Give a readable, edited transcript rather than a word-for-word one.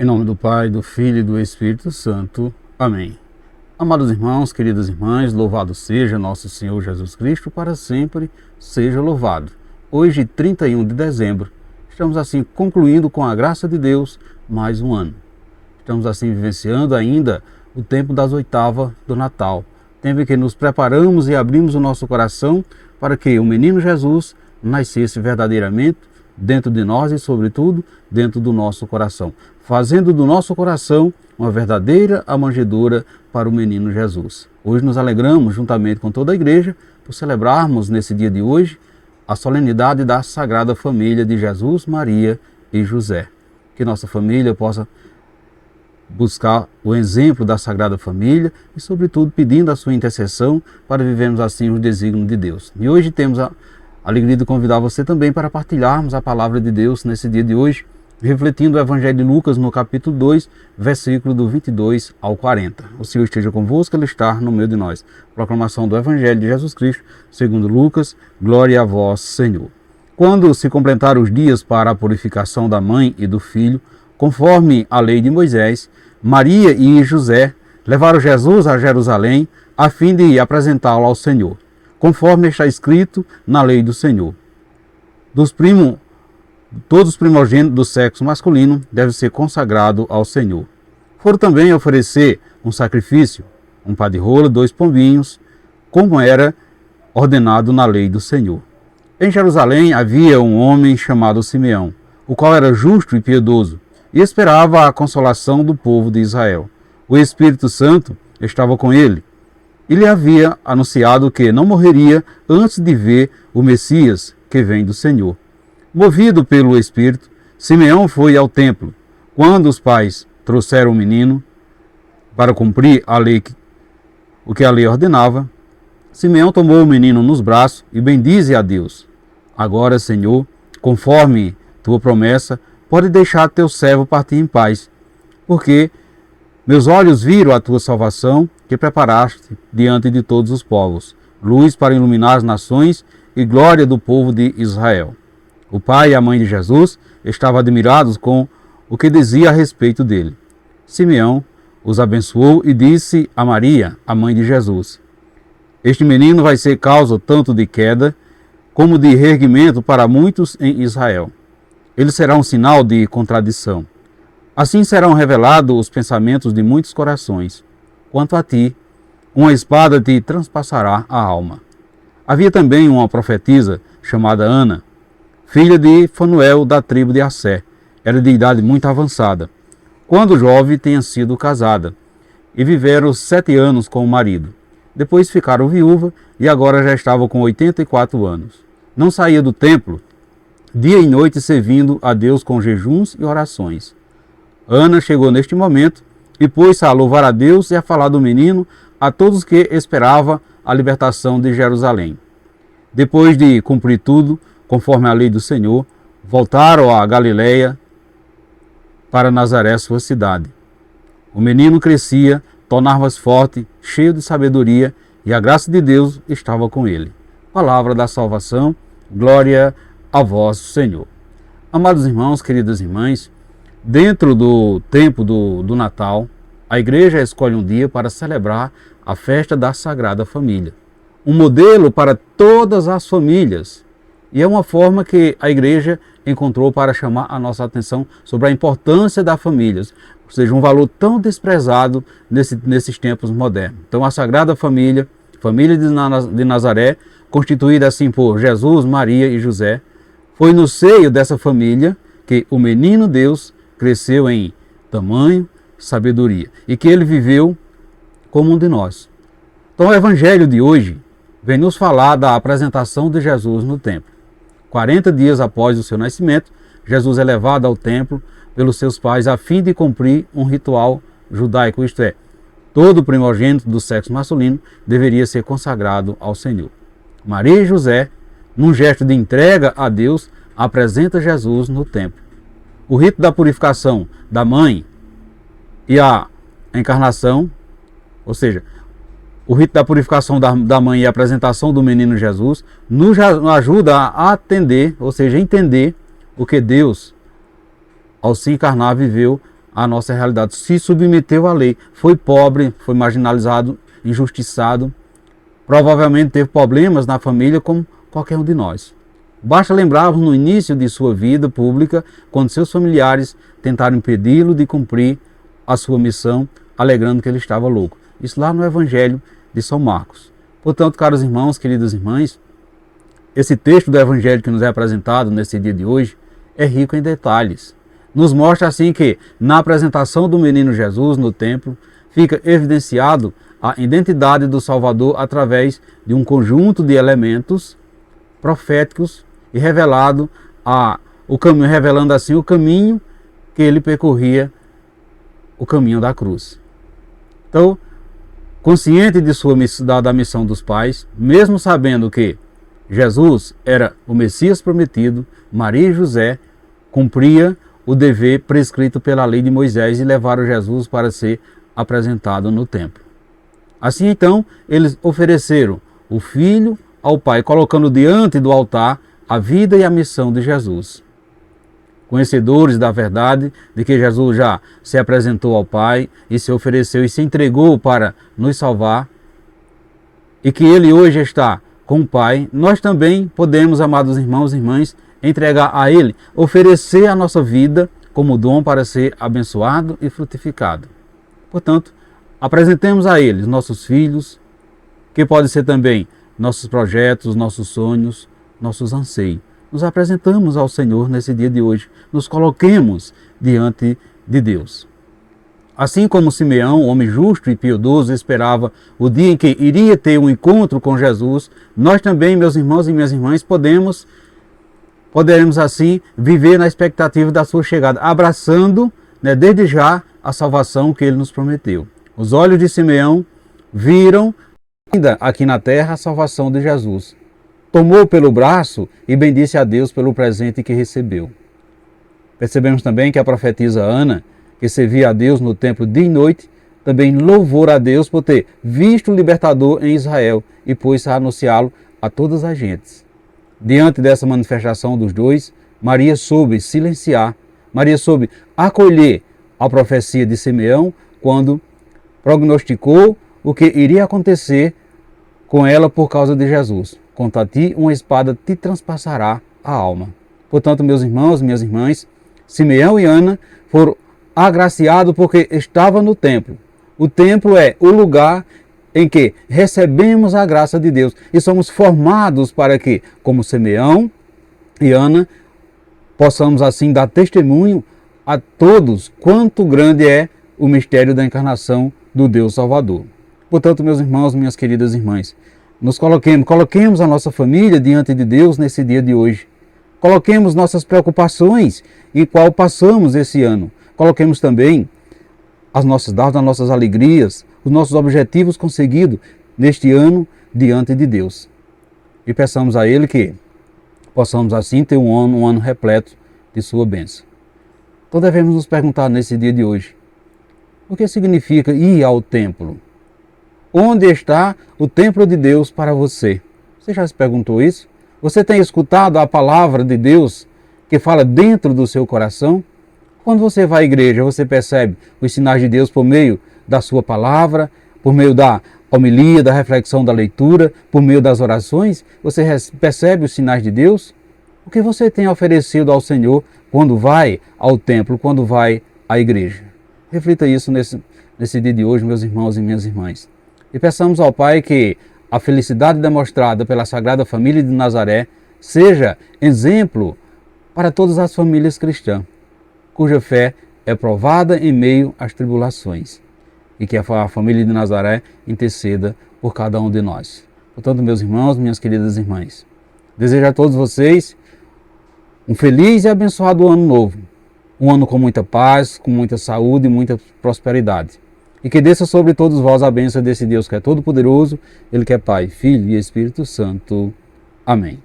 Em nome do Pai, do Filho e do Espírito Santo. Amém. Amados irmãos, queridas irmãs, louvado seja nosso Senhor Jesus Cristo, para sempre seja louvado. Hoje, 31 de dezembro, estamos assim concluindo com a graça de Deus mais um ano. Estamos assim vivenciando ainda o tempo das oitavas do Natal, tempo em que nos preparamos e abrimos o nosso coração para que o menino Jesus nascesse verdadeiramente dentro de nós e, sobretudo, dentro do nosso coração, fazendo do nosso coração uma verdadeira manjedoura para o menino Jesus. Hoje nos alegramos, juntamente com toda a igreja, por celebrarmos nesse dia de hoje a solenidade da Sagrada Família de Jesus, Maria e José. Que nossa família possa buscar o exemplo da Sagrada Família e, sobretudo, pedindo a sua intercessão para vivermos assim os desígnios de Deus. E hoje temos a alegria de convidar você também para partilharmos a palavra de Deus nesse dia de hoje, refletindo o Evangelho de Lucas no capítulo 2, versículo do 22 ao 40. O Senhor esteja convosco, Ele está no meio de nós. Proclamação do Evangelho de Jesus Cristo, segundo Lucas, glória a vós, Senhor. Quando se completaram os dias para a purificação da mãe e do filho, conforme a lei de Moisés, Maria e José levaram Jesus a Jerusalém a fim de apresentá-lo ao Senhor, conforme está escrito na lei do Senhor. Todos os primogênitos do sexo masculino devem ser consagrados ao Senhor. Foram também oferecer um sacrifício, um par de rola, 2 pombinhos, como era ordenado na lei do Senhor. Em Jerusalém havia um homem chamado Simeão, o qual era justo e piedoso, e esperava a consolação do povo de Israel. O Espírito Santo estava com ele. Ele havia anunciado que não morreria antes de ver o Messias que vem do Senhor. Movido pelo Espírito, Simeão foi ao templo. Quando os pais trouxeram o menino para cumprir a lei, o que a lei ordenava, Simeão tomou o menino nos braços e bendize a Deus. Agora, Senhor, conforme tua promessa, pode deixar teu servo partir em paz, porque meus olhos viram a tua salvação, que preparaste diante de todos os povos, luz para iluminar as nações e glória do povo de Israel. O pai e a mãe de Jesus estavam admirados com o que dizia a respeito dele. Simeão os abençoou e disse a Maria, a mãe de Jesus: este menino vai ser causa tanto de queda como de reerguimento para muitos em Israel. Ele será um sinal de contradição. Assim serão revelados os pensamentos de muitos corações. Quanto a ti, uma espada te transpassará a alma. Havia também uma profetisa chamada Ana, filha de Fanuel da tribo de Assé. Era de idade muito avançada, quando jovem tinha sido casada, e viveram 7 anos com o marido. Depois ficaram viúva e agora já estava com 84 anos. Não saía do templo, dia e noite servindo a Deus com jejuns e orações. Ana chegou neste momento e pôs-se a louvar a Deus e a falar do menino a todos que esperavam a libertação de Jerusalém. Depois de cumprir tudo, conforme a lei do Senhor, voltaram a Galiléia para Nazaré, sua cidade. O menino crescia, tornava-se forte, cheio de sabedoria, e a graça de Deus estava com ele. Palavra da salvação, glória a vós, Senhor. Amados irmãos, queridas irmãs, dentro do tempo do Natal, a igreja escolhe um dia para celebrar a festa da Sagrada Família. Um modelo para todas as famílias. E é uma forma que a igreja encontrou para chamar a nossa atenção sobre a importância da família, ou seja, um valor tão desprezado nesses tempos modernos. Então, a Sagrada Família, família de Nazaré, constituída assim por Jesus, Maria e José, foi no seio dessa família que o menino Deus cresceu em tamanho, sabedoria, e que ele viveu como um de nós. Então, o Evangelho de hoje vem nos falar da apresentação de Jesus no templo. 40 dias após o seu nascimento, Jesus é levado ao templo pelos seus pais a fim de cumprir um ritual judaico, isto é, todo primogênito do sexo masculino deveria ser consagrado ao Senhor. Maria e José, num gesto de entrega a Deus, apresenta Jesus no templo. O rito da purificação da mãe e a encarnação, ou seja, o rito da purificação da mãe e a apresentação do menino Jesus nos ajuda a atender, ou seja, entender o que Deus, ao se encarnar, viveu à nossa realidade, se submeteu à lei, foi pobre, foi marginalizado, injustiçado, provavelmente teve problemas na família como qualquer um de nós. Basta lembrarmos no início de sua vida pública, quando seus familiares tentaram impedi-lo de cumprir a sua missão, alegando que ele estava louco. Isso lá no Evangelho de São Marcos. Portanto, caros irmãos, queridas irmãs, esse texto do Evangelho que nos é apresentado nesse dia de hoje é rico em detalhes. Nos mostra assim que, na apresentação do menino Jesus no templo, fica evidenciado a identidade do Salvador através de um conjunto de elementos proféticos e revelando assim o caminho que ele percorria, o caminho da cruz. Então, consciente de da missão dos pais, mesmo sabendo que Jesus era o Messias prometido, Maria e José cumpria o dever prescrito pela lei de Moisés e levaram Jesus para ser apresentado no templo. Assim então, eles ofereceram o filho ao Pai, colocando diante do altar a vida e a missão de Jesus. Conhecedores da verdade de que Jesus já se apresentou ao Pai e se ofereceu e se entregou para nos salvar, e que Ele hoje está com o Pai, nós também podemos, amados irmãos e irmãs, entregar a Ele, oferecer a nossa vida como dom para ser abençoado e frutificado. Portanto, apresentemos a Ele nossos filhos, que podem ser também nossos projetos, nossos sonhos, nossos anseios. Nos apresentamos ao Senhor nesse dia de hoje, nos coloquemos diante de Deus. Assim como Simeão, homem justo e piedoso, esperava o dia em que iria ter um encontro com Jesus, nós também, meus irmãos e minhas irmãs, poderemos assim viver na expectativa da sua chegada, abraçando, desde já a salvação que ele nos prometeu. Os olhos de Simeão viram ainda aqui na terra a salvação de Jesus. Tomou pelo braço e bendisse a Deus pelo presente que recebeu. Percebemos também que a profetisa Ana, que servia a Deus no templo dia e noite, também louvou a Deus por ter visto o libertador em Israel e pôs-se a anunciá-lo a todas as gentes. Diante dessa manifestação dos dois, Maria soube silenciar, Maria soube acolher a profecia de Simeão quando prognosticou o que iria acontecer com ela por causa de Jesus. Contra ti uma espada te transpassará a alma. Portanto, meus irmãos, minhas irmãs, Simeão e Ana foram agraciados porque estavam no templo. O templo é o lugar em que recebemos a graça de Deus e somos formados para que, como Simeão e Ana, possamos assim dar testemunho a todos quanto grande é o mistério da encarnação do Deus Salvador. Portanto, meus irmãos, minhas queridas irmãs, nos coloquemos a nossa família diante de Deus nesse dia de hoje. Coloquemos nossas preocupações em qual passamos esse ano. Coloquemos também as nossas alegrias, os nossos objetivos conseguidos neste ano diante de Deus. E peçamos a Ele que possamos assim ter um ano repleto de sua bênção. Então devemos nos perguntar nesse dia de hoje, o que significa ir ao templo? Onde está o templo de Deus para você? Você já se perguntou isso? Você tem escutado a palavra de Deus que fala dentro do seu coração? Quando você vai à igreja, você percebe os sinais de Deus por meio da sua palavra, por meio da homilia, da reflexão, da leitura, por meio das orações? Você percebe os sinais de Deus? O que você tem oferecido ao Senhor quando vai ao templo, quando vai à igreja? Reflita isso nesse dia de hoje, meus irmãos e minhas irmãs. E peçamos ao Pai que a felicidade demonstrada pela Sagrada Família de Nazaré seja exemplo para todas as famílias cristãs, cuja fé é provada em meio às tribulações. E que a família de Nazaré interceda por cada um de nós. Portanto, meus irmãos, minhas queridas irmãs, desejo a todos vocês um feliz e abençoado ano novo. Um ano com muita paz, com muita saúde e muita prosperidade. E que desça sobre todos vós a bênção desse Deus que é todo-poderoso, Ele que é Pai, Filho e Espírito Santo. Amém.